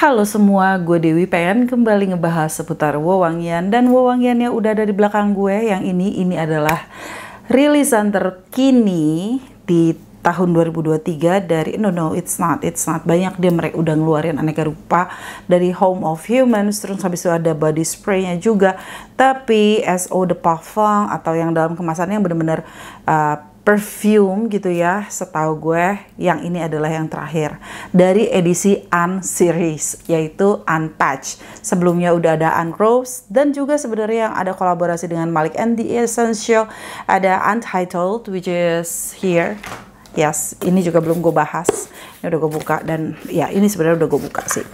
Halo semua, gue Dewi pengen kembali ngebahas seputar wewangian. Dan wewangiannya udah ada di belakang gue. Yang ini adalah rilisan terkini di tahun 2023 dari no, it's not. Banyak dia mereka udah ngeluarin aneka rupa dari Home of Humans. Terus habis itu ada body spraynya juga. Tapi SO de Parfum atau yang dalam kemasannya yang bener-bener perfume gitu ya, setahu gue yang ini adalah yang terakhir dari edisi Un series, yaitu Unpatch. Sebelumnya udah ada Unrose dan juga sebenarnya yang ada kolaborasi dengan Malik and the Essential, ada Untitled which is here. Yes, ini juga belum gue bahas. Ini udah gue buka dan ya ini sebenarnya udah gue buka sih.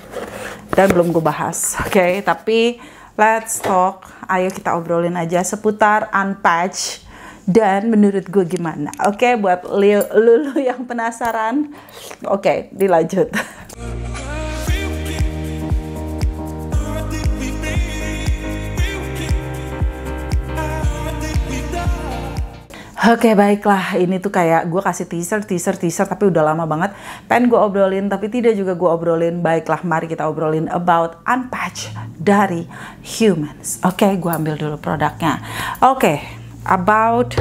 Dan belum gue bahas. Oke, tapi let's talk. Ayo kita obrolin aja seputar Unpatch. Dan menurut gue gimana? Oke, buat lu yang penasaran. Oke, dilanjut. Oke, baiklah, ini tuh kayak gue kasih teaser tapi udah lama banget pengen gue obrolin tapi tidak juga gue obrolin. Baiklah, mari kita obrolin about Unpatch dari Humans. Oke, gue ambil dulu produknya. Oke, about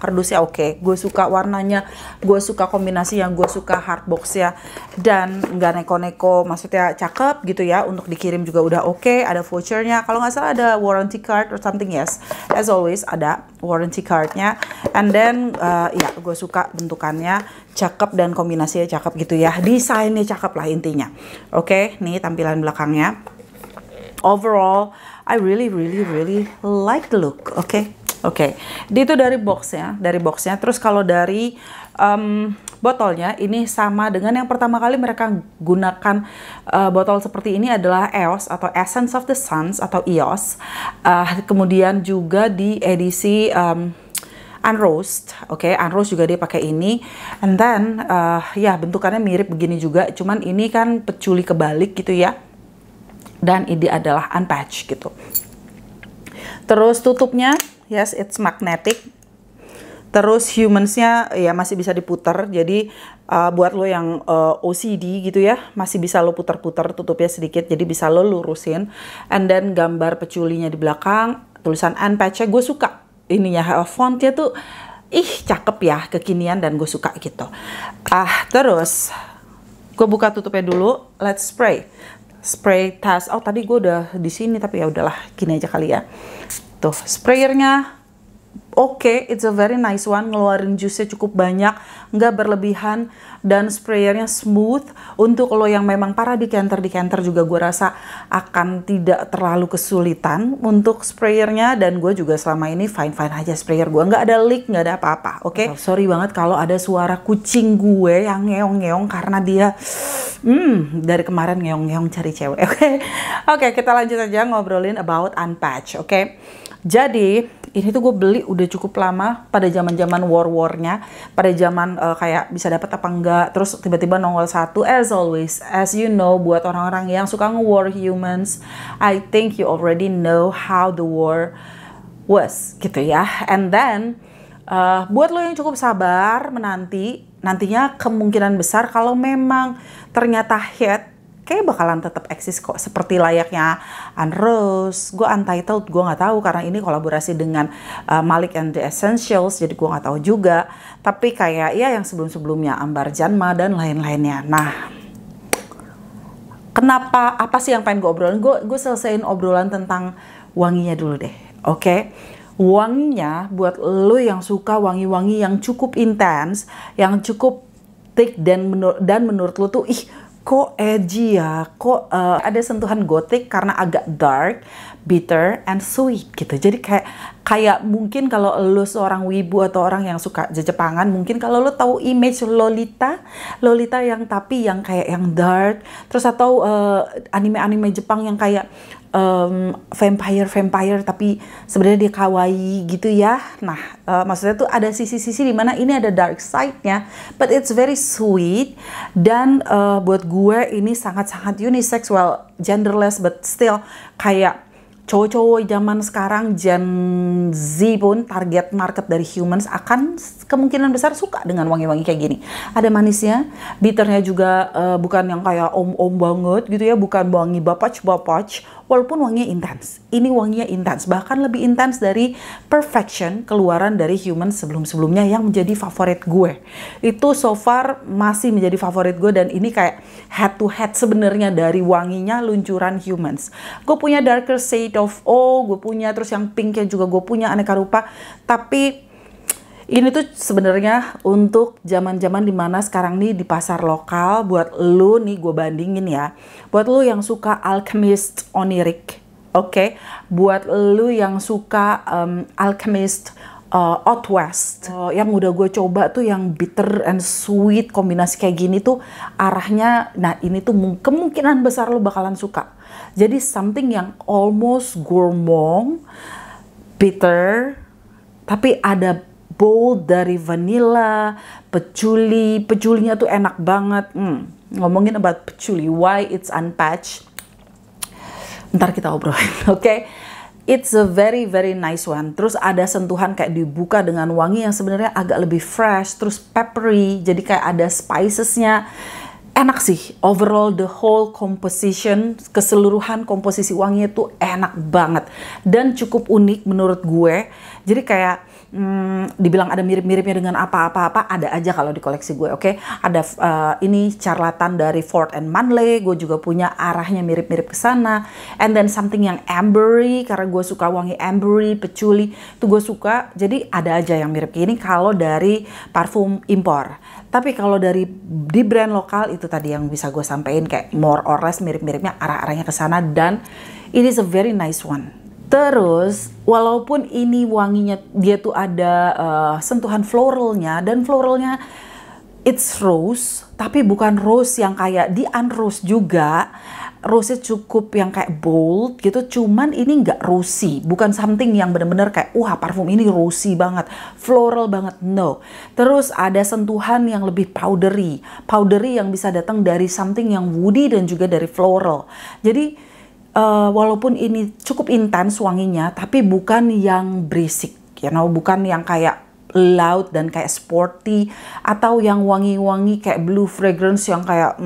kardusnya oke. Gue suka warnanya, gue suka kombinasi yang gue suka hardbox ya, dan nggak neko-neko, maksudnya cakep gitu ya. Untuk dikirim juga udah oke. Ada vouchernya, kalau nggak salah ada warranty card or something. Yes, as always ada warranty cardnya. And then ya gue suka bentukannya cakep dan kombinasinya cakep gitu ya. Desainnya cakep lah intinya. Oke, nih tampilan belakangnya. Overall, I really like the look. Oke. Itu dari boxnya, Terus kalau dari botolnya ini sama dengan yang pertama kali mereka gunakan botol seperti ini adalah EOS atau Essence of the Suns atau EOS. Kemudian juga di edisi Unrose, Unrose juga dia pakai ini. And then ya bentukannya mirip begini juga, cuman ini kan peculi kebalik gitu ya. Dan ini adalah Unpatch gitu. Terus tutupnya, yes, it's magnetic. Terus Humans-nya ya masih bisa diputar. Jadi buat lo yang OCD gitu ya, masih bisa lo putar-putar tutupnya sedikit. Jadi bisa lo lurusin. And then gambar peculinya di belakang, tulisan Unpatch-nya gue suka. Ininya fontnya tuh cakep ya, kekinian dan gue suka gitu. Terus gue buka tutupnya dulu. Let's spray test. Oh, tadi gue udah di sini tapi ya udahlah, gini aja kali ya. Tuh, sprayernya oke, it's a very nice one. Ngeluarin juice-nya cukup banyak, nggak berlebihan, dan sprayernya smooth. Untuk lo yang memang para decanter juga gue rasa akan tidak terlalu kesulitan untuk sprayernya. Dan gue juga selama ini fine aja sprayer gue, nggak ada leak, nggak ada apa-apa. Oke. Sorry banget kalau ada suara kucing gue yang ngeong-ngeong karena dia dari kemarin ngeong-ngeong cari cewek. Oke, kita lanjut aja ngobrolin about Unpatch. Oke. Jadi ini tuh gue beli udah cukup lama, pada zaman war-warnya, pada zaman kayak bisa dapat apa enggak, terus tiba-tiba nongol satu. As always, as you know, buat orang-orang yang suka nge-war Humans, I think you already know how the war was gitu ya. And then buat lo yang cukup sabar nantinya kemungkinan besar kalau memang ternyata hit, kayak bakalan tetap eksis kok, seperti layaknya Unrose. Gue Untitled gue nggak tahu karena ini kolaborasi dengan Malik and the Essentials, jadi gue nggak tahu juga. Tapi kayak ya yang sebelumnya Ambar Janma dan lain-lainnya. Nah, kenapa, apa sih yang pengen gue obrolin? Gue selesaiin obrolan tentang wanginya dulu deh. Oke. Wanginya buat lo yang suka wangi-wangi yang cukup intens, yang cukup thick, dan menurut lo tuh kok edgy ya, kok ada sentuhan gothic karena agak dark, bitter, and sweet gitu. Jadi kayak mungkin kalau lo seorang wibu atau orang yang suka Jepangan, mungkin kalau lo tahu image Lolita yang tapi yang kayak yang dark, terus atau anime Jepang yang kayak vampire tapi sebenarnya dia kawaii gitu ya. Nah, maksudnya tuh ada sisi-sisi di mana ini ada dark side-nya, but it's very sweet. Dan buat gue ini sangat unisex, well genderless but still kayak cowok-cowok zaman sekarang, Gen Z pun, target market dari Humans akan kemungkinan besar suka dengan wangi-wangi kayak gini. Ada manisnya, bitternya juga bukan yang kayak om-om banget gitu ya, bukan wangi bapach-bapach, walaupun wanginya intens. Ini wanginya intens, bahkan lebih intens dari Perfection, keluaran dari Humans sebelum-sebelumnya yang menjadi favorit gue. Itu so far masih menjadi favorit gue, dan ini kayak head to head sebenarnya dari wanginya luncuran Humans. Gue punya Darker Shade of O, gue punya, terus yang pinknya juga gue punya, aneka rupa. Tapi ini tuh sebenarnya untuk zaman-zaman dimana sekarang nih di pasar lokal, buat lu nih gue bandingin ya, buat lu yang suka Alchemist Oniric, oke? Buat lu yang suka Alchemist Out West, yang udah gue coba tuh yang bitter and sweet, kombinasi kayak gini tuh arahnya, nah ini tuh kemungkinan besar lu bakalan suka. Jadi something yang almost gourmand, bitter, tapi ada bold dari vanilla, patchouli. Patchoulinya tuh enak banget. Ngomongin about patchouli, why it's unpatched, ntar kita obrolin, oke? It's a very very nice one. Terus ada sentuhan kayak dibuka dengan wangi yang sebenarnya agak lebih fresh, terus peppery, jadi kayak ada spicesnya. Enak sih, overall the whole composition, keseluruhan komposisi wanginya tuh enak banget dan cukup unik menurut gue. Jadi kayak dibilang ada mirip-miripnya dengan apa-apa, ada aja kalau di koleksi gue, oke? Ada ini Charlatan dari Ford and Manley, gue juga punya arahnya mirip-mirip ke sana. And then something yang ambery, karena gue suka wangi ambery, patchouli, itu gue suka. Jadi ada aja yang mirip gini kalau dari parfum impor. Tapi kalau dari di brand lokal itu tadi yang bisa gue sampein kayak more or less mirip-miripnya, arah-arahnya ke sana, dan it is a very nice one. Terus walaupun ini wanginya dia tuh ada sentuhan floralnya, dan floralnya it's rose, tapi bukan rose yang kayak di unrose juga. Rose-nya cukup yang kayak bold gitu, cuman ini nggak rosy, bukan something yang bener-bener kayak wah parfum ini rosy banget, floral banget, no. Terus ada sentuhan yang lebih powdery yang bisa datang dari something yang woody dan juga dari floral. Jadi walaupun ini cukup intens wanginya, tapi bukan yang berisik, bukan yang kayak loud dan kayak sporty, atau yang wangi-wangi kayak blue fragrance yang kayak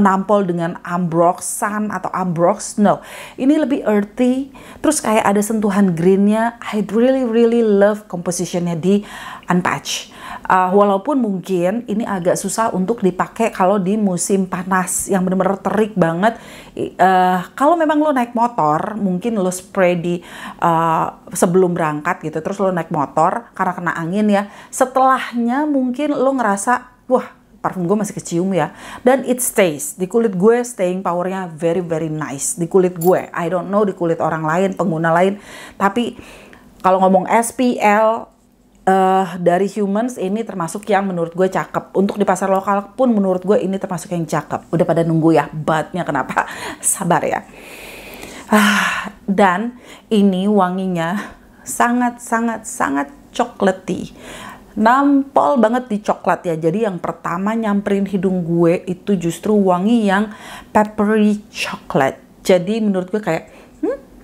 nampol dengan ambroxan atau ambrox, no. Ini lebih earthy, terus kayak ada sentuhan greennya. I really love compositionnya di Unpatched. Walaupun mungkin ini agak susah untuk dipakai kalau di musim panas yang benar-benar terik banget. Kalau memang lo naik motor, mungkin lo spray di sebelum berangkat gitu, terus lo naik motor karena kena angin ya. Setelahnya mungkin lo ngerasa, wah parfum gue masih kecium ya, dan it stays di kulit gue, staying powernya very nice di kulit gue. I don't know di kulit orang lain, pengguna lain, tapi kalau ngomong SPL dari Humans ini termasuk yang menurut gue cakep. Untuk di pasar lokal pun menurut gue ini termasuk yang cakep. Udah pada nunggu ya batnya, kenapa? Sabar ya. Dan ini wanginya sangat chocolatey, nampol banget di coklat ya. Jadi yang pertama nyamperin hidung gue itu justru wangi yang peppery chocolate. Jadi menurut gue kayak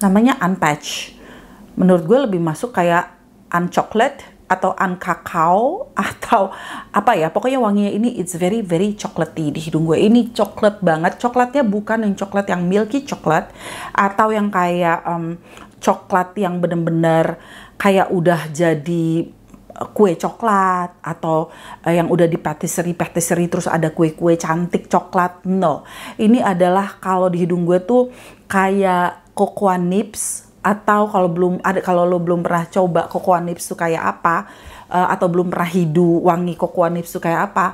namanya Unpatched. Menurut gue lebih masuk kayak unchocolate atau uncacao atau apa ya, pokoknya wanginya ini it's very chocolatey di hidung gue. Ini coklat banget, coklatnya bukan yang coklat yang milky coklat atau yang kayak coklat yang bener-bener kayak udah jadi kue coklat, atau yang udah di patisserie terus ada kue-kue cantik coklat, no. Ini adalah kalau di hidung gue tuh kayak cocoa nibs, atau kalau lo belum pernah coba cocoa nibs tuh kayak apa, atau belum pernah hidu wangi cocoa nibs tuh kayak apa,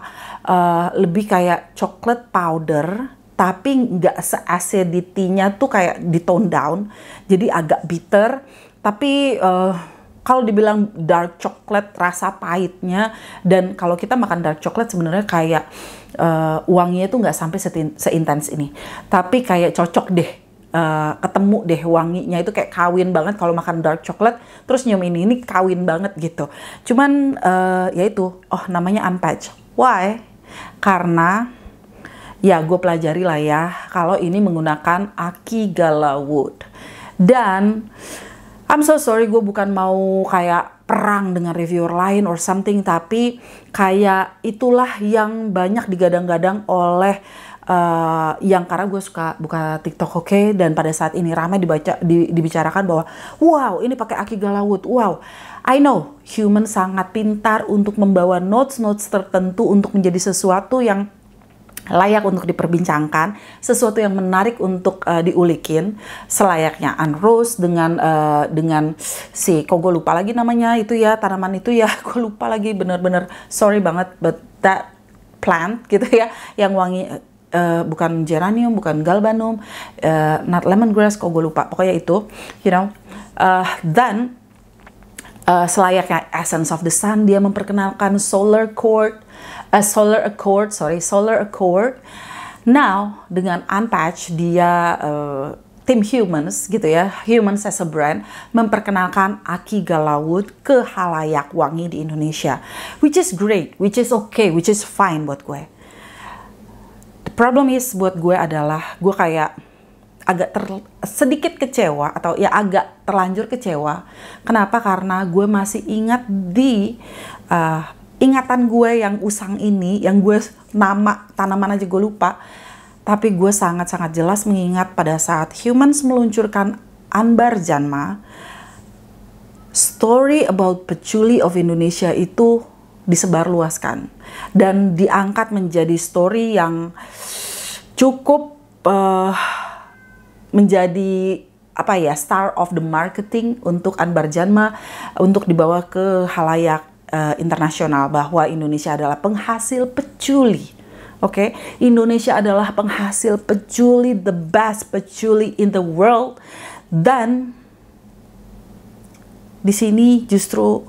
lebih kayak chocolate powder tapi nggak se-acidity-nya tuh kayak di tone down, jadi agak bitter, tapi kalau dibilang dark chocolate rasa pahitnya, dan kalau kita makan dark chocolate sebenarnya kayak wanginya tuh nggak sampai seintens ini, tapi kayak cocok deh, ketemu deh wanginya itu kayak kawin banget kalau makan dark chocolate terus nyium ini kawin banget gitu. Cuman ya itu, namanya Unpatched. Why? Karena ya gue pelajari lah ya, kalau ini menggunakan Akigala Wood. Dan I'm so sorry, gue bukan mau kayak perang dengan reviewer lain or something, tapi kayak itulah yang banyak digadang-gadang oleh yang karena gue suka buka TikTok, oke? Dan pada saat ini ramai dibicarakan bahwa wow, ini pakai Aki Galawut. Wow, I know human sangat pintar untuk membawa notes-notes tertentu untuk menjadi sesuatu yang layak untuk diperbincangkan, sesuatu yang menarik untuk diulikin, selayaknya Ann Rose dengan si, kok gue lupa lagi namanya itu ya, tanaman itu ya, gue lupa lagi, bener-bener sorry banget, but that plant gitu ya, yang wangi, bukan geranium, bukan galbanum, not lemongrass, kok gue lupa, pokoknya itu, you know. Dan selayaknya Essence of the Sun, dia memperkenalkan Solar Accord. Now dengan Unpatch, dia tim Humans gitu ya, Humans as a brand, memperkenalkan Aki Galawut ke halayak wangi di Indonesia, which is great, which is okay, which is fine buat gue. The problem is buat gue adalah gue kayak agak sedikit kecewa, atau ya agak terlanjur kecewa. Kenapa? Karena gue masih ingat di ingatan gue yang usang ini, yang gue nama tanaman aja gue lupa, tapi gue sangat-sangat jelas mengingat pada saat Humans meluncurkan Anbar Janma, story about Patchouli of Indonesia itu disebarluaskan dan diangkat menjadi story yang cukup menjadi apa ya, star of the marketing untuk Anbar Janma, untuk dibawa ke halayak internasional, bahwa Indonesia adalah penghasil patchouli. Oke, Indonesia adalah penghasil patchouli, the best patchouli in the world. Dan di sini justru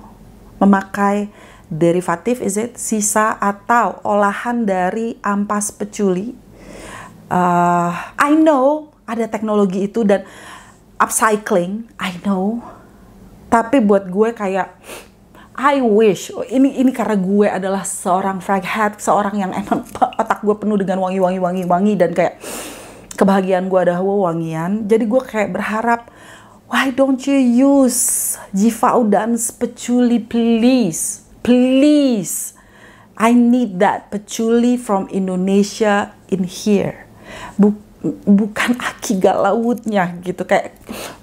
memakai derivatif, sisa atau olahan dari ampas patchouli. I know ada teknologi itu dan upcycling, I know. Tapi buat gue kayak I wish, ini karena gue adalah seorang fraghead, seorang yang emang otak gue penuh dengan wangi dan kayak kebahagiaan gue adalah wangian. Jadi gue kayak berharap, why don't you use Jiva Udans patchouli, please, please. I need that patchouli from Indonesia in here. Bukan Aki Galawutnya gitu, kayak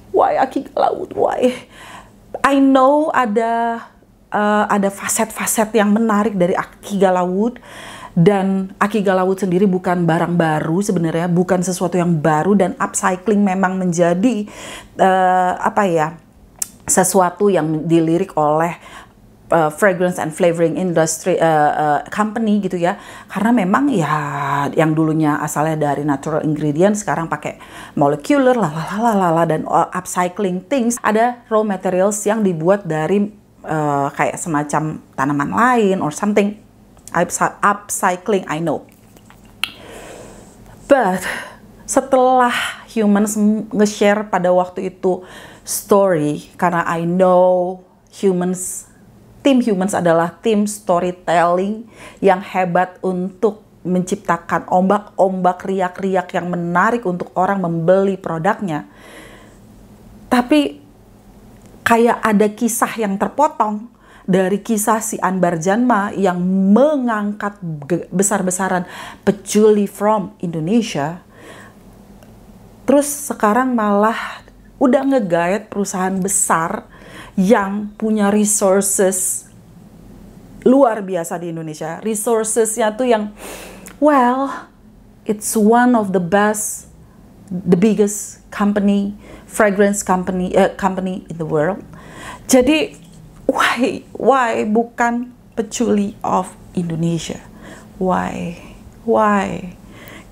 why Aki Galawut, why? I know ada faset-faset yang menarik dari Aki Galawut, dan Aki Galawut sendiri bukan barang baru sebenarnya, bukan sesuatu yang baru, dan upcycling memang menjadi apa ya, sesuatu yang dilirik oleh fragrance and flavoring industry company gitu ya, karena memang ya yang dulunya asalnya dari natural ingredients sekarang pakai molecular dan upcycling things, ada raw materials yang dibuat dari kayak semacam tanaman lain or something, upcycling, I know. But setelah Humans nge-share pada waktu itu story, karena I know tim Humans adalah tim storytelling yang hebat untuk menciptakan ombak-ombak riak-riak yang menarik untuk orang membeli produknya. Tapi kayak ada kisah yang terpotong dari kisah si Anbar Janma yang mengangkat besar-besaran patchouli from Indonesia. Terus sekarang malah udah nge-guide perusahaan besar yang punya resources luar biasa di Indonesia. Resourcesnya tuh yang, well, it's one of the best, the biggest fragrance company in the world. Jadi why bukan patchouli of Indonesia? Why?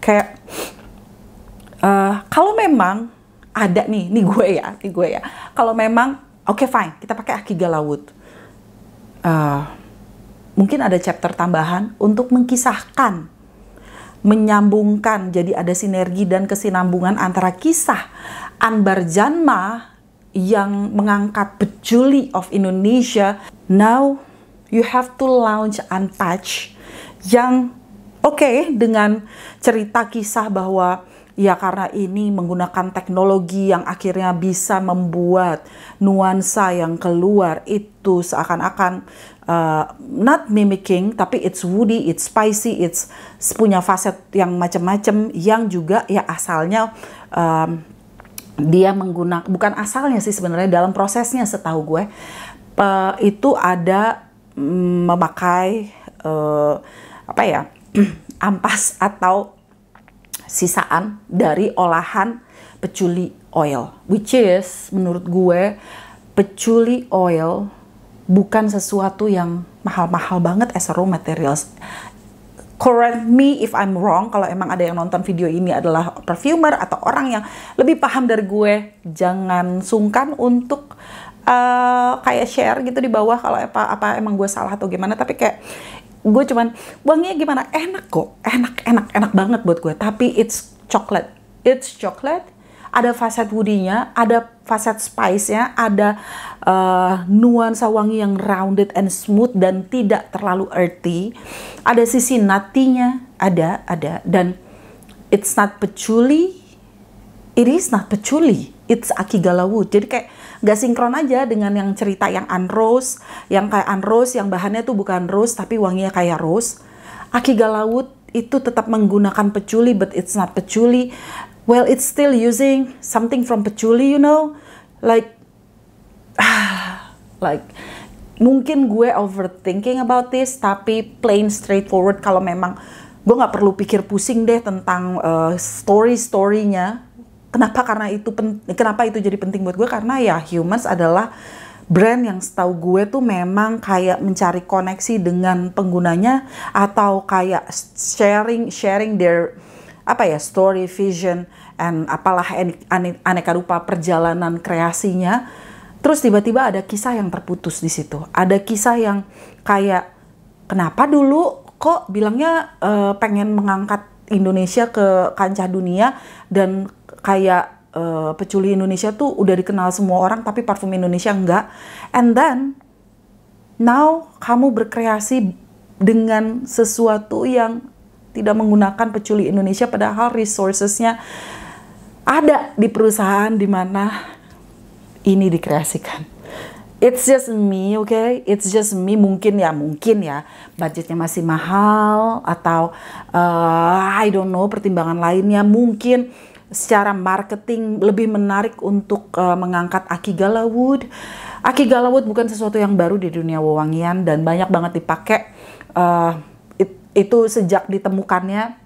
Kayak kalau memang ada nih gue ya. Kalau memang oke, fine, kita pakai Aki Galawut. Mungkin ada chapter tambahan untuk mengkisahkan, menyambungkan, jadi ada sinergi dan kesinambungan antara kisah Anbar Janma yang mengangkat patchouli of Indonesia. Now you have to launch Unpatch yang oke, dengan cerita kisah bahwa Ya karena ini menggunakan teknologi yang akhirnya bisa membuat nuansa yang keluar itu seakan-akan not mimicking, tapi it's woody, it's spicy, it's punya faset yang macam-macam, yang juga ya asalnya dia menggunakan, bukan asalnya sih sebenarnya, dalam prosesnya setahu gue itu ada memakai apa ya ampas atau sisaan dari olahan patchouli oil, which is menurut gue patchouli oil bukan sesuatu yang mahal-mahal banget as a raw materials. Correct me if I'm wrong, kalau emang ada yang nonton video ini adalah perfumer atau orang yang lebih paham dari gue, jangan sungkan untuk kayak share gitu di bawah kalau apa emang gue salah atau gimana. Tapi kayak gue cuman wanginya gimana, enak kok, enak banget buat gue. Tapi it's chocolate, ada faset woody-nya, ada faset spice-nya, ada nuansa wangi yang rounded and smooth dan tidak terlalu earthy. Ada sisi nutty-nya, ada, dan it's not patchouli. It is not patchouli, it's Akigala wood. Jadi kayak gak sinkron aja dengan yang cerita yang unrose, yang kayak unrose, yang bahannya tuh bukan rose tapi wanginya kayak rose. Akigala wood itu tetap menggunakan patchouli, but it's not patchouli. Well, it's still using something from patchouli, you know, like mungkin gue overthinking about this, tapi plain straightforward. Kalau memang gue nggak perlu pikir pusing deh tentang story-storynya. Kenapa? Kenapa itu jadi penting buat gue? Karena ya Humans adalah brand yang setahu gue tuh memang kayak mencari koneksi dengan penggunanya, atau kayak sharing their story, vision, and apalah aneka rupa perjalanan kreasinya. Terus tiba-tiba ada kisah yang terputus di situ. Ada kisah yang kayak kenapa dulu kok bilangnya pengen mengangkat Indonesia ke kancah dunia, dan kayak patchouli Indonesia tuh udah dikenal semua orang tapi parfum Indonesia enggak. And then now kamu berkreasi dengan sesuatu yang tidak menggunakan patchouli Indonesia, padahal resourcesnya ada di perusahaan di mana ini dikreasikan. It's just me, okay? It's just me. Mungkin ya budgetnya masih mahal, atau I don't know, pertimbangan lainnya. Mungkin secara marketing lebih menarik untuk mengangkat Akigala wood. Akigala wood bukan sesuatu yang baru di dunia wewangian dan banyak banget dipakai. Itu sejak ditemukannya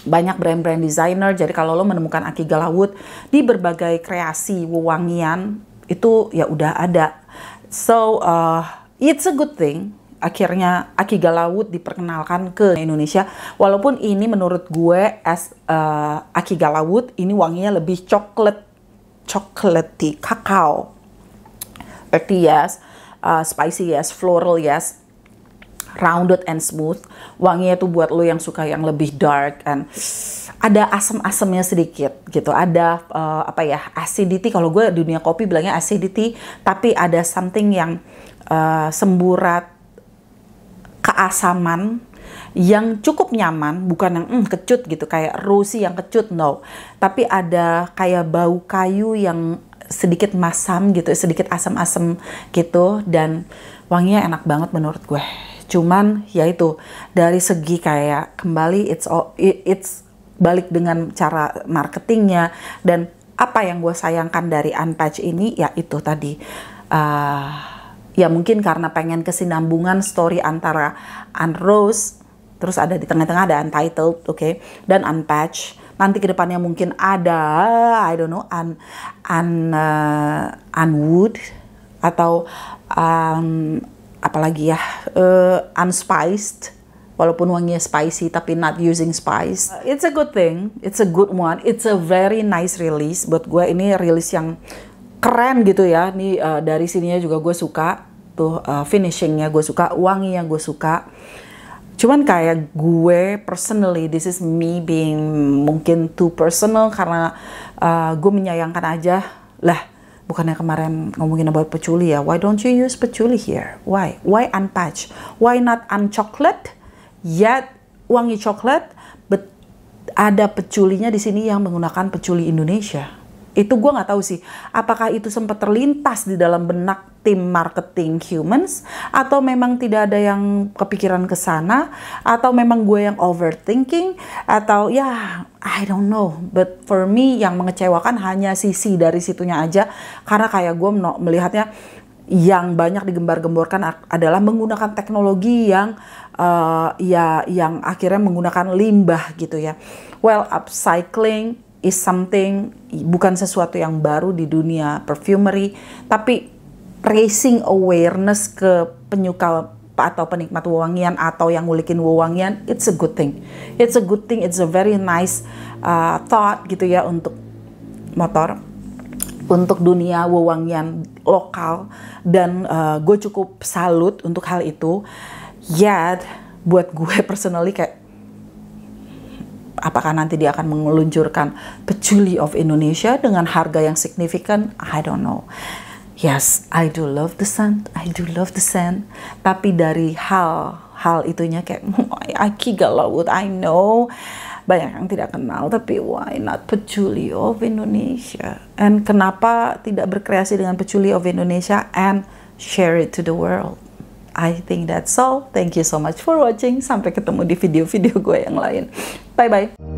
banyak brand-brand designer. Jadi kalau lo menemukan Akigala wood di berbagai kreasi wewangian, itu ya udah ada. So it's a good thing akhirnya Akigala wood diperkenalkan ke Indonesia. Walaupun ini menurut gue Akigala wood ini wanginya lebih chocolatey, kakao, earthy yes, spicy yes, floral yes, rounded and smooth. Wanginya tuh buat lo yang suka yang lebih dark, and ada asam-asamnya sedikit gitu. Ada acidity. Kalau gue dunia kopi bilangnya acidity, tapi ada something yang semburat keasaman yang cukup nyaman, bukan yang kecut gitu kayak rosy yang kecut, no. Tapi ada kayak bau kayu yang sedikit masam gitu, sedikit asam-asam gitu, dan wanginya enak banget menurut gue. Cuman ya itu dari segi kayak kembali it's balik dengan cara marketingnya, dan apa yang gue sayangkan dari Unpatched ini ya itu tadi. Ya mungkin karena pengen kesinambungan story antara Unrose, terus ada di tengah-tengah ada Untitled, okay, dan Unpatched. Nanti kedepannya mungkin ada, I don't know, Unwood, atau apalagi ya, Unspiced. Walaupun wanginya spicy tapi not using spice. It's a good thing, it's a good one, it's a very nice release. Buat gue ini release yang keren gitu ya. Nih dari sininya juga gue suka tuh, finishingnya gue suka, wanginya gue suka. Cuman kayak gue personally, this is me being mungkin too personal, karena gue menyayangkan aja lah. Bukannya kemarin ngomongin about patchouli ya, why don't you use patchouli here? Why Unpatched? Why not unchocolate? Yet wangi coklat, but ada peculinya di sini yang menggunakan peculi Indonesia. Itu gue nggak tahu sih, apakah itu sempat terlintas di dalam benak tim marketing Humans, atau memang tidak ada yang kepikiran ke sana, atau memang gue yang overthinking, atau ya I don't know. But for me yang mengecewakan hanya sisi dari situnya aja, karena kayak gue melihatnya yang banyak digembar-gemborkan adalah menggunakan teknologi yang yang akhirnya menggunakan limbah gitu ya. Well, upcycling is something, bukan sesuatu yang baru di dunia perfumery, tapi raising awareness ke penyuka atau penikmat wewangian atau yang ngulikin wewangian, it's a good thing. It's a good thing, it's a very nice thought gitu ya untuk motor, untuk dunia wewangian lokal, dan gue cukup salut untuk hal itu. Yet, buat gue personally kayak, apakah nanti dia akan meluncurkan Patchouli of Indonesia dengan harga yang signifikan? I don't know. Yes, I do love the scent. I do love the scent. Tapi dari hal itunya kayak, Aki Galawut, I know banyak yang tidak kenal, tapi why not Patchouli of Indonesia? And kenapa tidak berkreasi dengan Patchouli of Indonesia and share it to the world? I think that's all. Thank you so much for watching. Sampai ketemu di video-video gue yang lain. Bye-bye.